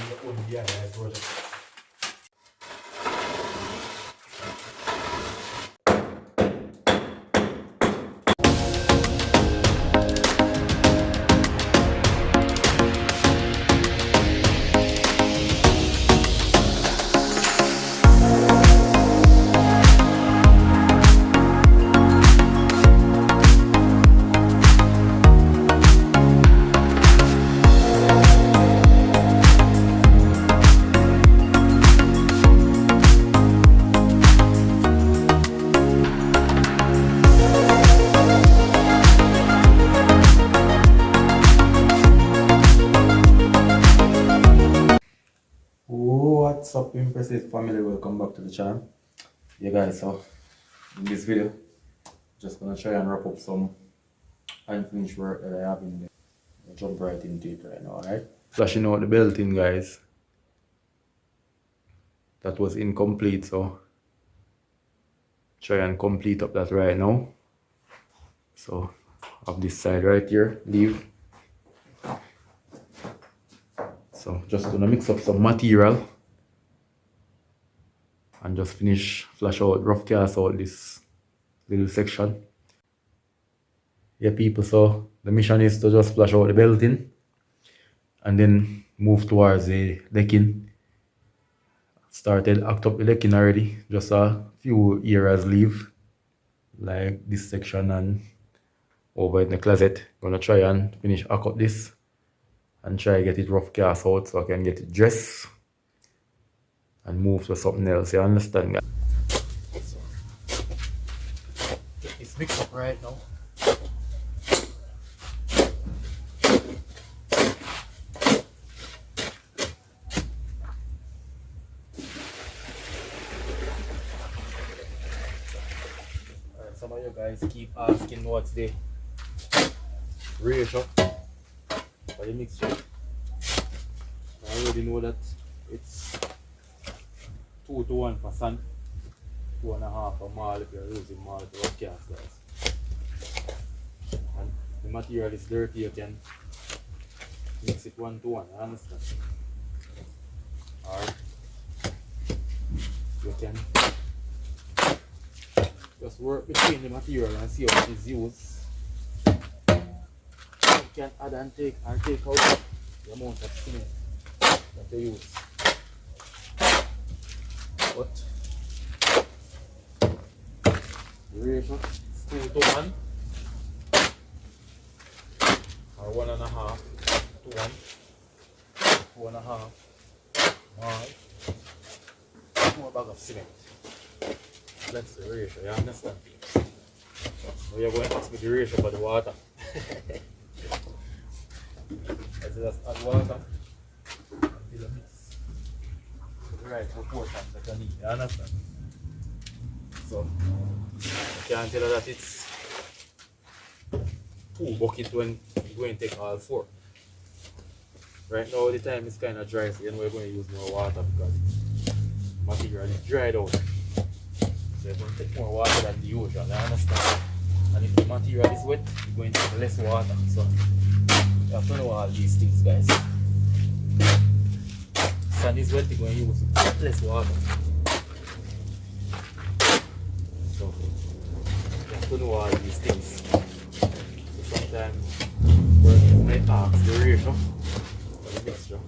your own DIY project. What's up, impressive family? Welcome back to the channel. Yeah guys, so in this video just gonna try and wrap up some unfinished work that I have in there. I'll jump right into it right now, alright? Flashing out the belting, guys. That was incomplete, so try and complete up that right now. So of this side right here, leave. So just gonna mix up some material and just flash out, rough cast out this little section. Yeah people, so the mission is to just flash out the belting and then move towards the decking. Started act up the decking already, just a few areas leave, like this section and over in the closet. Gonna try and finish act up this and try get it rough cast out so I can get it dressed and move to something else. You understand, guys? So, get this mixed up right now. Alright, some of you guys keep asking what's the ratio for the mixture. I already know that it's 2 to 1 for sand, 2.5 for malt if you're using malt or cast, guys. And the material is dirty, you can mix it 1 to 1, I understand. Or you can just work between the material and see how it is used. You can add and take out the amount of cement that you use. But the ratio is 2 to 1 or 1.5 to 1, 2.5 more bag of cement. That's the ratio, you understand? So you're going to ask me the ratio for the water. As well as add water until you mix the right proportion that you need, you understand? So I can tell you that it's 2 buckets when you're going to take all 4. Right now the time is kind of dry, so you know we're going to use more water because material is dried out. So you're going to take more water than the usual, you understand? And if the material is wet, you're going to take less water. So you have to know all these things, guys. Sand is wet, you're going to use less water. So you have to know all these things. So sometimes workers might ask the ratio for the mixture.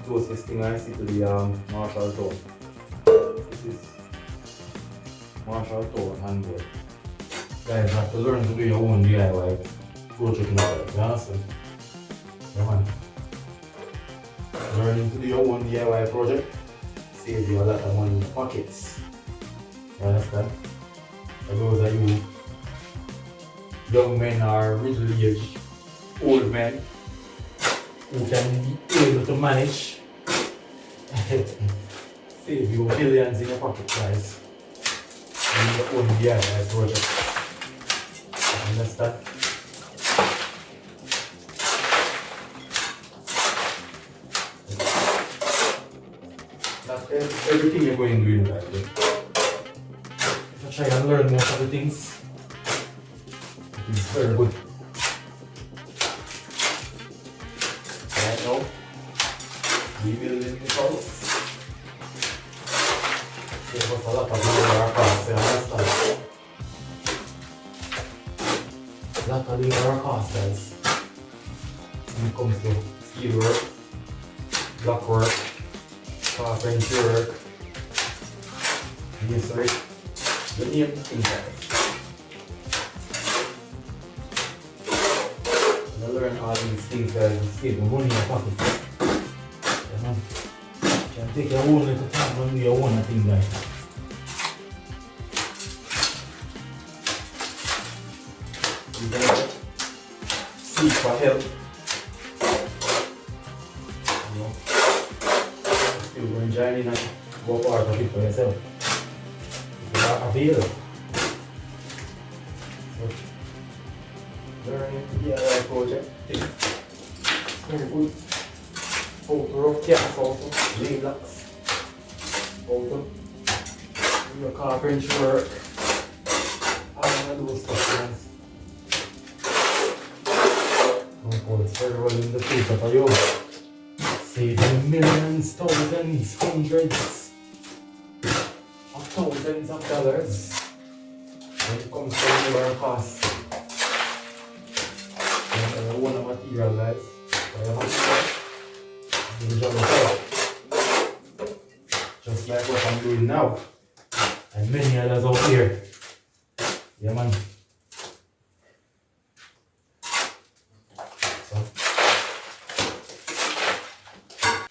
closest thing I see to the Marshall Town. This is Marshall Town handboard. Guys have to learn to do your own DIY project now, you understand? Yeah man. Learning to do your own DIY project saves you a lot of money in your pockets. You understand? For those of you young men or middle-aged old men who can be able to manage, save you millions in your pocket, guys, in your own DIY project. Understand? Not everything you're going to do in life. If I try and learn most of the things, it is very good. Right now, rebuilding this house saves us a lot of labor costs, you understand? A lot of labor costs, guys, when it comes to steel work, block work, carpentry work, masonry, the name things, guys. When you learn all these things, guys, you save money in your pocket. You know? You can take your own little time and do your own thing, guys. You can seek for help. You know? Still going to join in and go part of it for yourself. If you are available. Learning to DIY project. Very good. Photo of cats also, lay blocks. Photo. Do your carpentry work. All of those stuff, guys. It's very well in the future for you. Saving millions, thousands, hundreds of thousands of dollars when it comes to labor costs. And I want a material, guys. So you have to enjoy yourself. Just like what I'm doing now. And many others out here. Yeah man.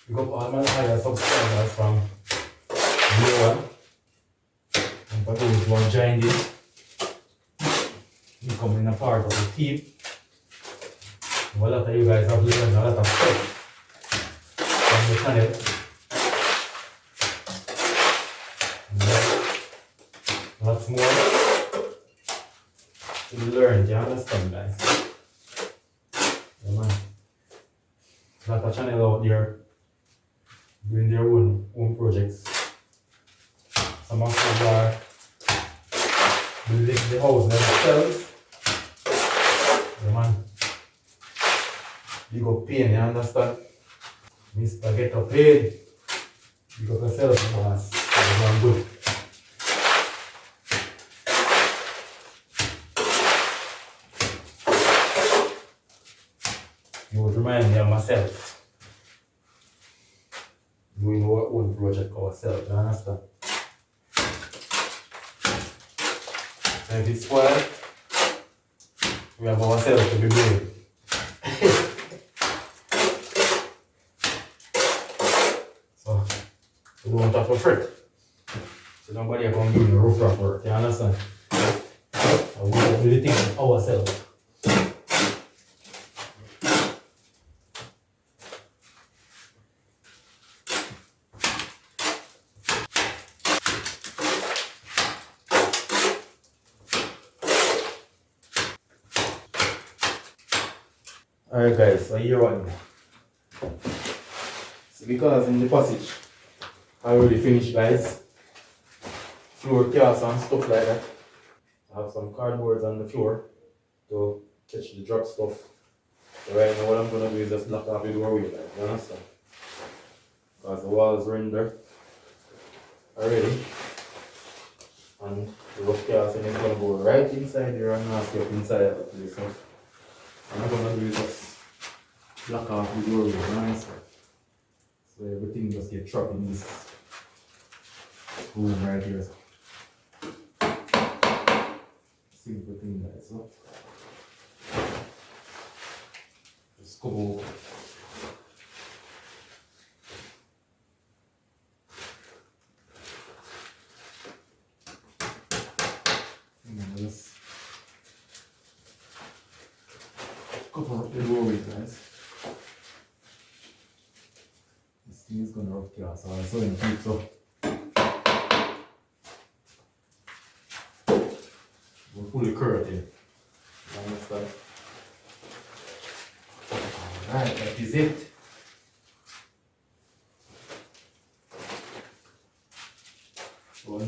Pick up all my higher subscribers from day one. And for those who are joined in, becoming a part of the team. A lot of you guys have learned a lot of stuff from the channel. And lots more to be learned, you understand, guys? Yeah, man. A lot of channels out there doing their own projects. Some of them are building the house themselves. Yeah, man. You go pain, you understand? Mr. Get up paid. You got yourself, boss. That's good. You would remind me of myself. Doing our own project ourselves, you understand? And if it's spoiled, we have ourselves to be blamed. So, we don't have to fret. So nobody is going to do the rough work, you understand? So we have to do the things ourselves. Alright guys, so here one. So because in the passage I already finished, guys, floor cast and stuff like that. I have some cardboards on the floor to catch the drop stuff. So right now what I'm gonna do is just block off the doorway, like, you understand? Because the walls are in there already. And the rough casting is gonna go right inside there and not step inside of the place. So what I'm gonna do is just block off the doorway, you understand? So get trapped in this room right here. Simple thing, guys. So just come over. Just cover up the doorway, guys. This thing is gonna rough gas, so I'm so in deep, so we'll pull the curtain. You understand? Alright, that is it. So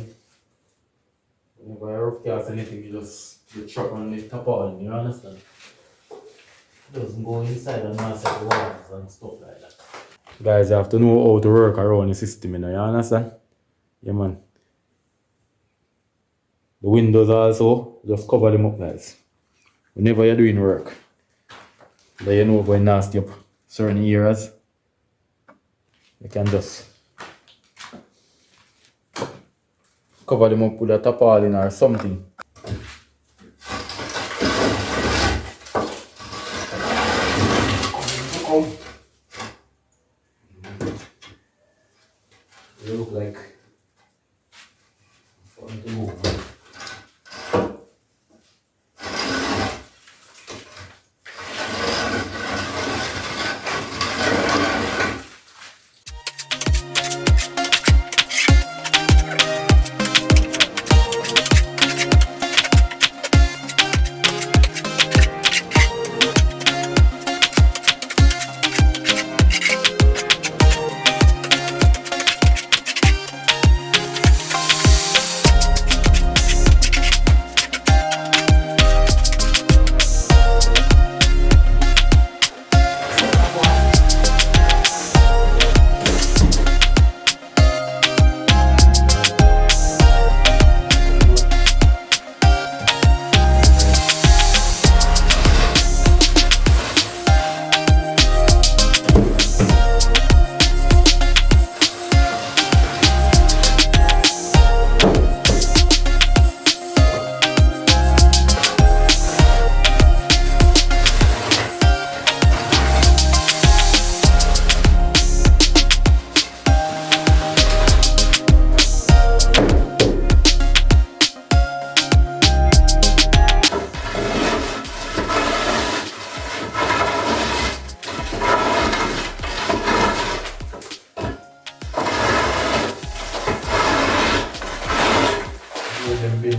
whenever I rough gas anything, you just trap on the top on, you understand? It doesn't go inside and mess up the walls and stuff like that. Guys, you have to know how to work around the system, you know, you understand? Yeah, man. The windows also, just cover them up, guys. Whenever you're doing work, that you know going nasty up certain areas, you can just cover them up with a tarpaulin or something. They look like fun to move.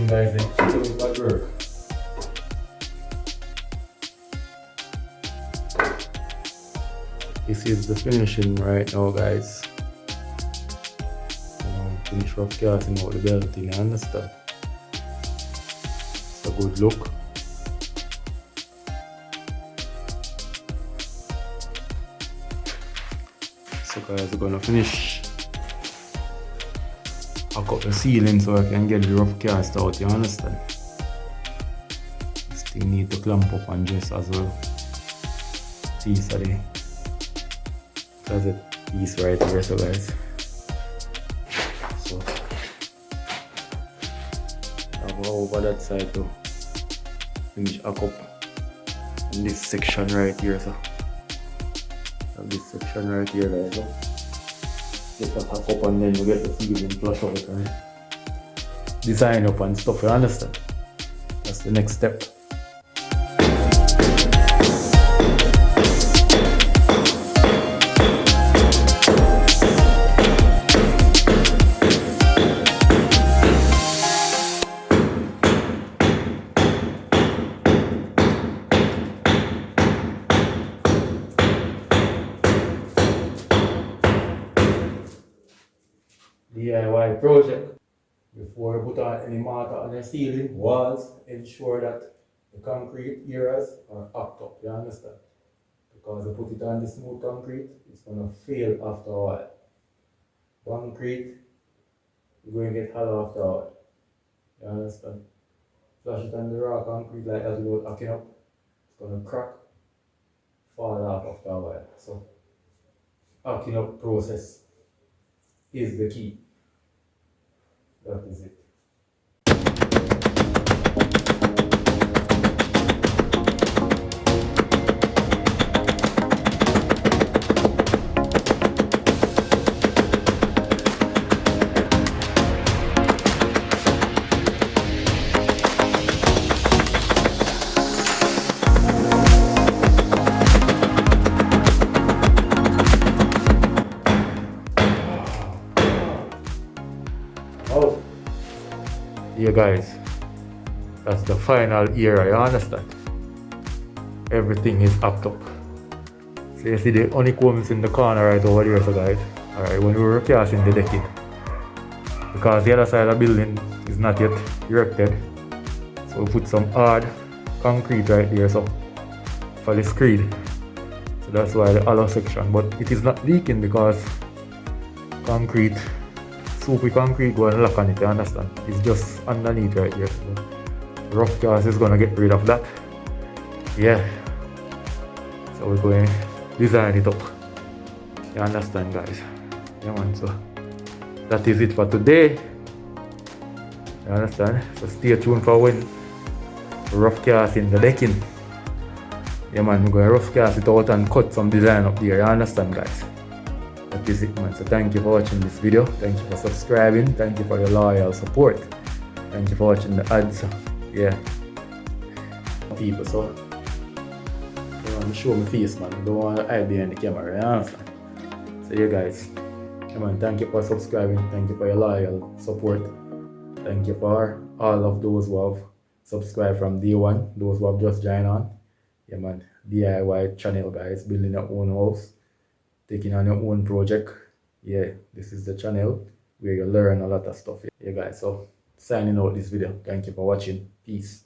Guys, it's so bad work. This is the finishing right now, guys. Finish rough casting out the belting, you understand? It's a good look. So guys, we're gonna finish I cut the ceiling so I can get the rough cast out, you understand? This thing need to clamp up and just as well. Piece of the closet piece right here, so guys. So I'll go over that side to finish a cup in this section right here, so this section right here, guys. So get the pack up and then we get the ceiling flush out and design up and stuff, you understand? That's the next step. DIY project. Before you put on any mortar on the ceiling, walls, ensure that the concrete areas are packed up, you understand? Because you put it on the smooth concrete, it's going to fail after a while. Concrete, you're going to get hollow after a while, you understand? Flash it on the raw concrete like that without hacking up, it's going to crack, fall off after a while. So, hacking up process is the key. That is it. Oh, yeah, guys, that's the final era, you understand? Everything is up top. So you see the honeycombs in the corner right over there, so guys. Alright, when we were casting the decking, because the other side of the building is not yet erected, so we put some hard concrete right there, so for the screed. So that's why the hollow section, but it is not leaking because concrete, soupy concrete go and lock on it, you understand? It's just underneath right here. So rough cast is gonna get rid of that. Yeah. So we're going to design it up. You understand, guys? Yeah, man. So that is it for today. You understand? So stay tuned for when rough casting the decking. Yeah, man. We're going to rough cast it out and cut some design up there. You understand, guys? That is it, man. So thank you for watching this video. Thank you for subscribing. Thank you for your loyal support. Thank you for watching the ads. Yeah. People, so I want to show my face, man. I don't want to hide behind the camera, you understand? So yeah, guys. Come on, thank you for subscribing. Thank you for your loyal support. Thank you for all of those who have subscribed from day one. Those who have just joined on. Yeah, man. DIY channel, guys. Building your own house. Taking on your own project. Yeah, this is the channel where you learn a lot of stuff. Yeah, guys. So signing out this video. Thank you for watching. Peace.